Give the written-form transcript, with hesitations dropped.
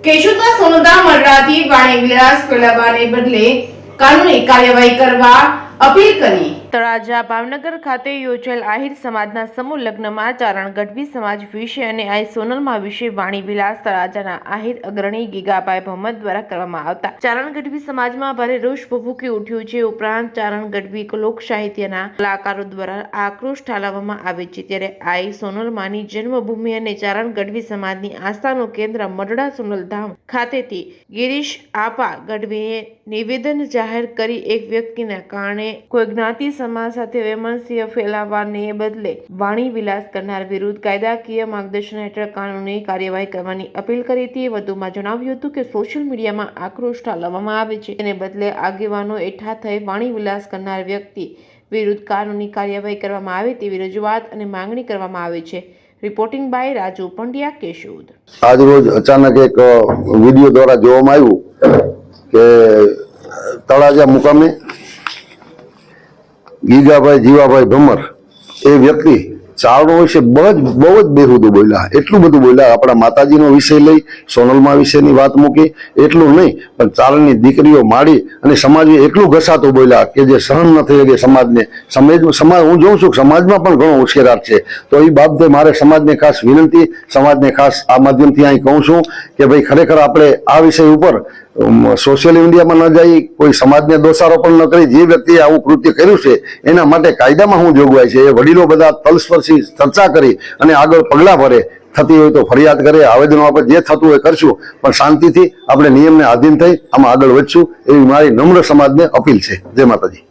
કેશોદના સોનદા મરરાથી વાણી વિલાસ ફેલાવવાને બદલે કાનૂની કાર્યવાહી કરવા અપીલ કરી। તળાજા ભાવનગર ખાતે યોજાયેલ આહિર સમાજના સમૂહ લગ્નમાં ચારણ ગઢવી સમાજ વિશે અને આઈ સોનલમાં વિશે વાણી વિલાસ તળાજાના આહિર અગ્રણી ગીગાભાઈ ભમત દ્વારા કરવામાં આવતા ચારણ ગઢવી સમાજમાં ભારે રોષ ભભૂકી ઉઠ્યો છે। ઉપરાંત ચારણ ગઢવી લોક સાહિત્યના કલાકારો દ્વારા આક્રોશ ઠાલવવામાં આવે છે। ત્યારે આઈ સોનલમાની જન્મભૂમિ અને ચારણ ગઢવી સમાજની આસ્થાનું કેન્દ્ર મઢડા સોનલધામ ખાતેથી ગિરીશ આપા ગઢવીએ નિવેદન જાહેર કરી એક વ્યક્તિના કારણે કોઈ જ્ઞાતિ સમાજ સાથે વૈમનસ્ય ફેલાવવાને બદલે વાણી વિલાસ કરનાર વિરુદ્ધ કાયદાકીય માર્ગદર્શન હેઠળ કાનૂની કાર્યવાહી કરવાની અપીલ કરી હતી। વધુમાં જણાવ્યું હતું કે સોશિયલ મીડિયામાં આક્રોશ ઠાલવવામાં આવે છે તેને બદલે આગેવાનો એકઠા થઈ વાણી વિલાસ કરનાર વ્યક્તિ વિરુદ્ધ કાનૂની કાર્યવાહી કરવામાં આવે તેવી રજૂઆત અને માંગણી કરવામાં આવે છે। Reporting by Raju Pandya, Keshod. આજ રોજ અચાનક એક વિડીયો દ્વારા જોવામાં આવ્યું કે તળાજા મુકામે ગીગાભાઈ જીવાભાઈ ભમર એ વ્યક્તિ ચારણો વિશે બહુ જ બેહુદું બોલ્યા। એટલું બધું બોલ્યા, આપણા માતાજીનો વિષય લઈ સોનલમા વિશેની વાત મૂકી, એટલું નહીં પણ ચારણની દીકરીઓ માડી અને સમાજ એટલું ઘસાતું બોલ્યા કે જે સહન ન થઈ શકે સમાજને। સમાજ હું જોઉં છું સમાજમાં પણ ઘણો ઉશ્કેરાટ છે। તો એ બાબતે મારે સમાજને ખાસ વિનંતી, સમાજને ખાસ આ માધ્યમથી અહીં કહું છું કે ભાઈ ખરેખર આપણે આ વિષય ઉપર સોશિયલ મીડિયામાં ન જઈ, કોઈ સમાજને દોષારોપણ ન કરી, જે વ્યક્તિએ આવું કૃત્ય કર્યું છે એના માટે કાયદામાં શું જોગવાઈ છે એ વડીલો બધા તલસ્પર્શી ચર્ચા કરી અને આગળ પગલાં ભરે, થતી હોય તો ફરિયાદ કરે, આવેદનો આપણે જે થતું હોય કરશું, પણ શાંતિથી આપણે નિયમને આધીન થઈ આમાં આગળ વધશું એવી મારી નમ્ર સમાજને અપીલ છે। જય માતાજી।